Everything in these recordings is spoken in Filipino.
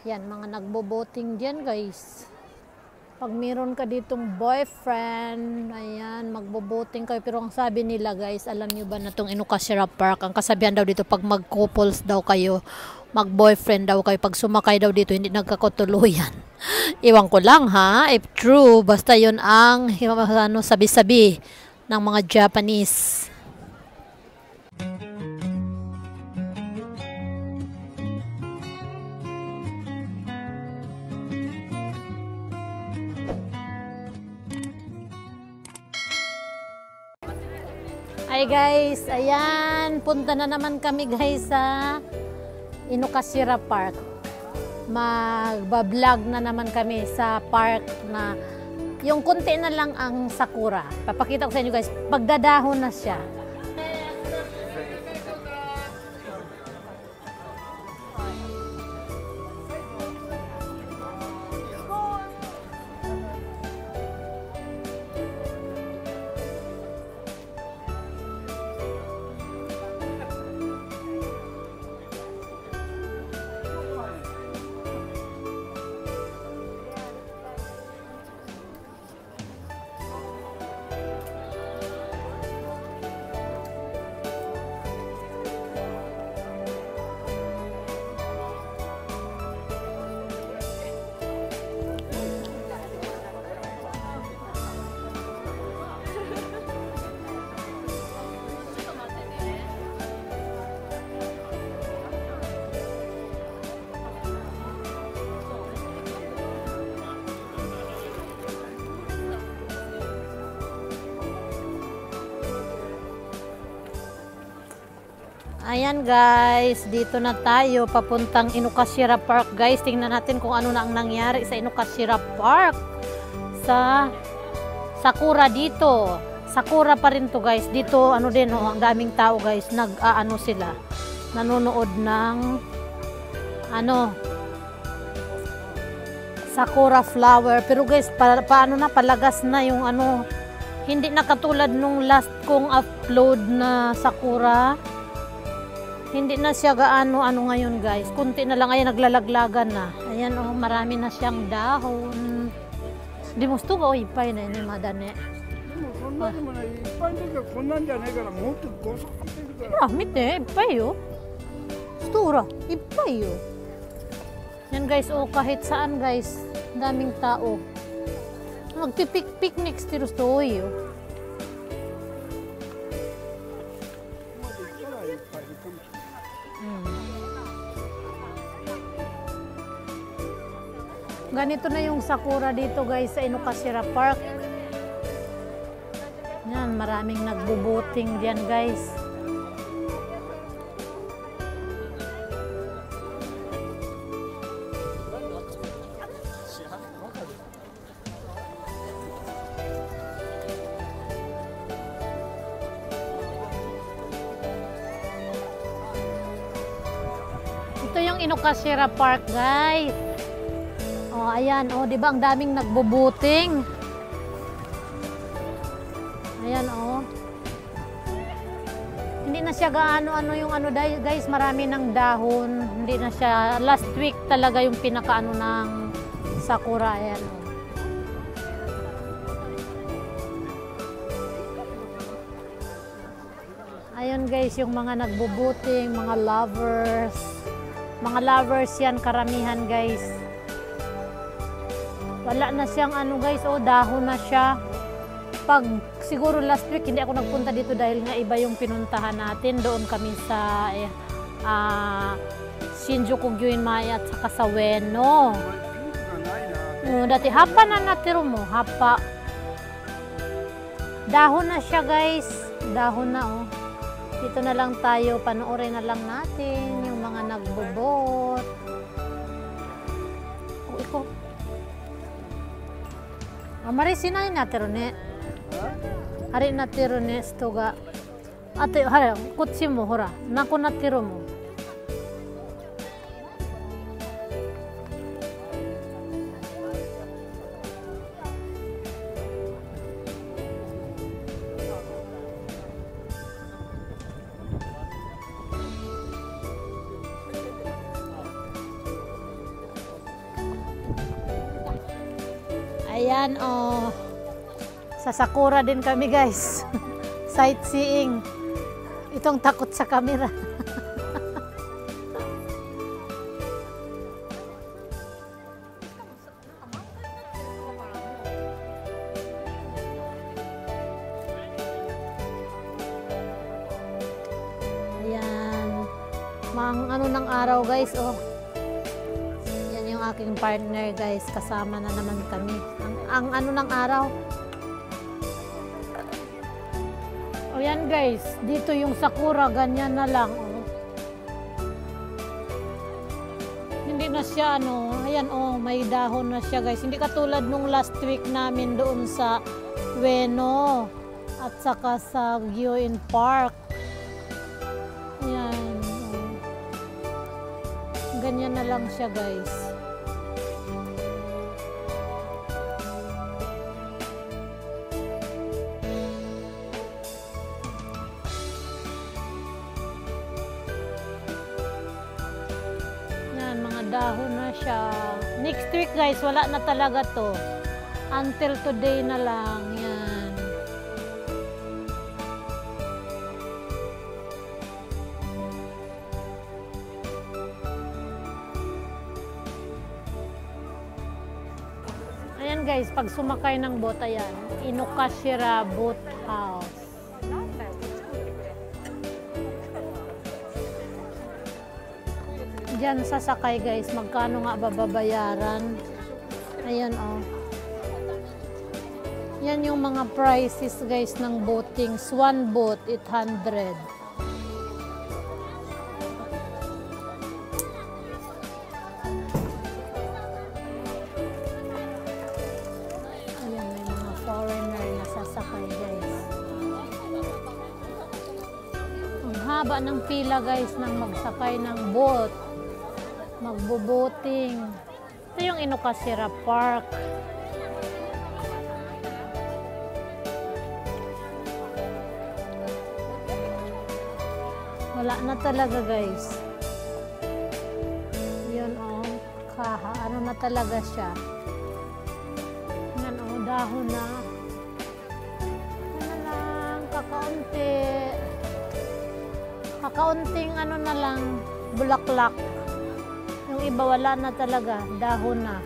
Yan, mga nagbo-boating dyan, guys. Pag meron ka ditong boyfriend, ayan, magbo-boating kayo. Pero ang sabi nila, guys, alam nyo ba na itong Inukashira Park, ang kasabihan daw dito, pag mag-couples daw kayo, mag-boyfriend daw kayo, pag sumakay daw dito, hindi nagkakatuluyan. Iwan ko lang, ha? If true, basta yun ang sabi-sabi ng mga Japanese. Hi guys, ayan, punta na naman kami guys sa Inukashira Park. Magba-vlog na naman kami sa park na yung konti na lang ang sakura. Papakita ko sa inyo guys, pagdadahon na siya. Ayan guys, dito na tayo papuntang Inukashira Park guys. Tingnan natin kung ano na ang nangyari sa Inukashira Park. Sa Sakura dito. Sakura pa rin to guys. Dito ano din oh, ang daming tao guys. Nag-aano sila. Nanonood ng ano Sakura flower. Pero guys, paano na palagas na yung ano. Hindi na katulad nung last kong upload na Sakura. Hindi na siya gaano ano ngayon guys. Kunti na lang ay naglalaglagan na. Ayan oh, marami na siyang dahon. Di mo ito ba? Ipay na yun, madane. Marami eh, ipay oh. Stura, ipay oh. Yan guys oh, kahit saan guys. Daming tao. Magpipik-picnic stiros to oh. Ganito na yung sakura dito guys sa Inukashira Park. Yan, maraming nagbubuting diyan guys. Ito yung Inukashira Park guys. Oh, ayan, oh, 'di ba ang daming nagbubuting? Ayan, oh. Hindi na siya gaano ano yung ano guys, marami ng dahon. Hindi na siya last week talaga yung pinakaano ng sakura, ayan, oh. Ayun guys, yung mga nagbubuting, mga lovers. Mga lovers yan karamihan guys. Wala na siyang ano guys, oh, dahon na siya. Pag siguro last week hindi ako nagpunta dito dahil nga iba yung pinuntahan natin. Doon kami sa Shinjuku Gyoenmae at saka sa Ueno. Dati hapa na natiro mo, hapa. Dahon na siya guys. Dahon na oh. Dito na lang tayo, panoorin na lang natin yung mga nagbobot. Oh, iko. Amari sinay natiro ne. Hari natiro ne sto ga. Ate hara kotchi mo hora naku natiro mo. Ayan, oh. Sa Sakura din kami, guys. Sightseeing. Itong takot sa camera. Ayan. Ano ng araw, guys, oh. Yan yung aking partner, guys. Kasama na naman kami. Ang ano ng araw. O yan, guys. Dito yung Sakura, ganyan na lang, oh. Hindi na siya, ano. Ayan, oh, may dahon na siya, guys. Hindi katulad nung last week namin doon sa Ueno at saka sa Gyoin Park. Ayan, oh. Ganyan na lang siya, guys. Dahon na siya. Next week, guys, wala na talaga to. Until today na lang. Yan. Ayan, guys, pag sumakay ng boat, ayan. Inokashira Boat House. Diyan sasakay, guys, magkano nga bababayaran? Ayan, oh. Yan yung mga prices, guys, ng boating. One boat, 800. Ayan, may mga foreigner na sasakay, guys. Ang haba ng pila, guys, ng magsakay ng boat. Magbo-boating. Ito yung Inokashira Park. Wala na talaga, guys. Yun, oh. Ano na talaga siya. Yan, oh. Dahon na. Ano lang. Kakaunti. Kakaunting ano na lang. Bulaklak. Yung iba wala na talaga, dahon na.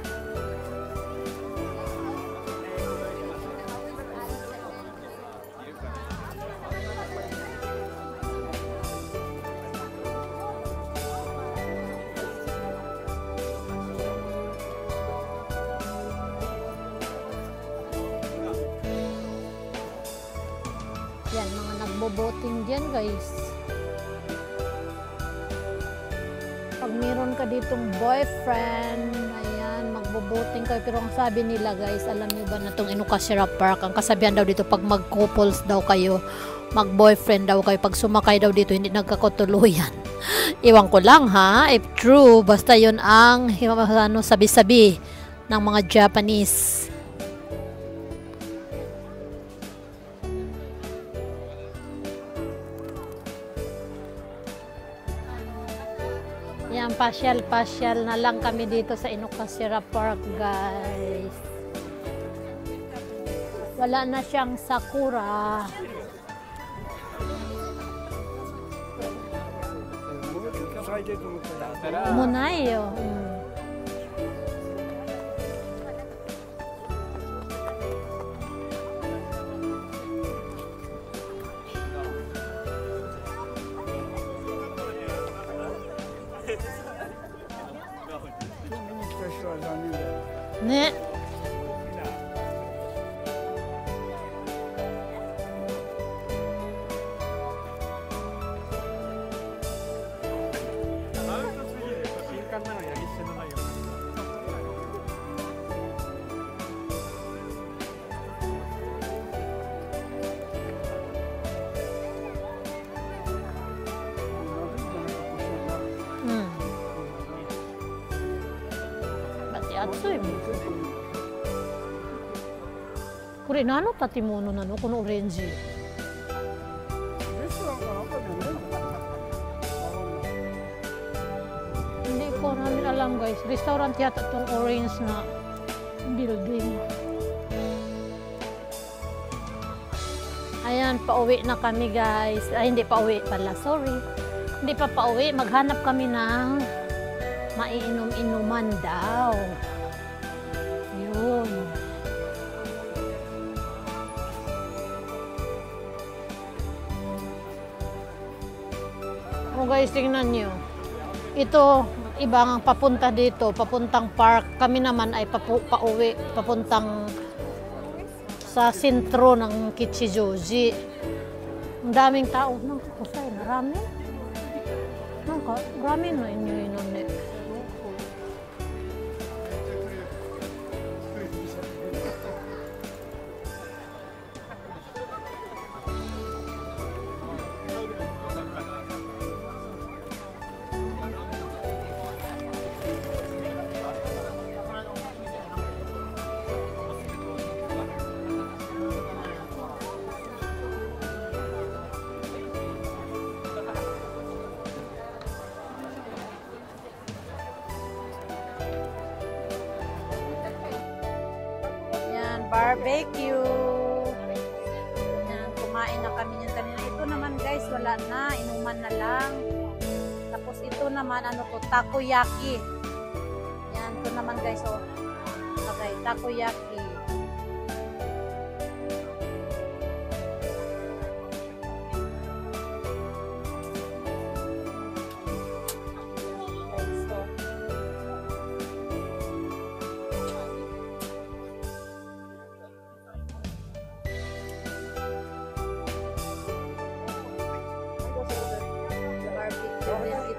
Yan, mga nagbo-boating dyan, guys. Pag meron ka ditong boyfriend, ayan, magbo-boating kayo. Pero ang sabi nila, guys, alam niyo ba na itong Inokashira Park, ang kasabihan daw dito, pag mag-couples daw kayo, mag-boyfriend daw kayo, pag sumakay daw dito, hindi nagkakatuluyan. Iwan ko lang, ha, if true, basta yun ang ano, sabi-sabi ng mga Japanese. Yan, pasyal-pasyal na lang kami dito sa Inokashira Park, guys. Wala na siyang sakura. Munayo. Ne. Atsuy mo. Kore, nano tatimono na no? Kuno orange. Hindi ko namin alam, guys. Restaurant yata itong orange na building. Ayan, pauwi na kami guys. Ay, hindi pauwi pala. Sorry. Hindi pa pauwi. Maghanap kami ng maiinom-inuman daw. Yun. Oh guys, tingnan nyo. Ito, ibang papunta dito, papuntang park. Kami naman ay pauwi, papuntang sa sentro ng Kichijoji. Ang daming tao. Nang kusay, marami. Marami na inyo inun eh. Barbecue. Yan, kumain na kami niyan kanina. Ito naman guys, wala na. Inuman na lang. Tapos ito naman, ano to, takoyaki. Yan, ito naman guys, oh. Okay, takoyaki.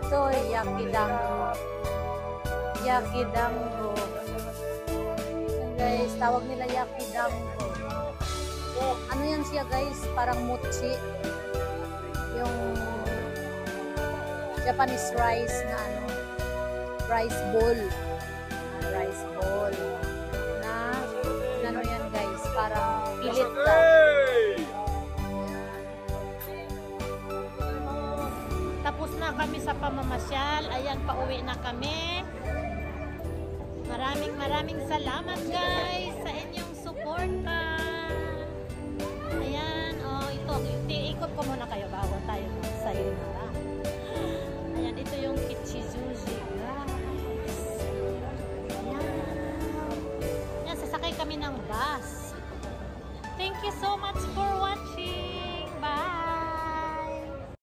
Ito, yakidango. Guys, tawag nila yakidango. Ano yan siya guys? Parang mochi. Yung Japanese rice na ano, rice bowl. Rice bowl. Na, ano yan guys? Parang pilit lang. Tapos na kami sa pamamasyal. Ayan, pauwi na kami. Maraming salamat guys sa inyong support.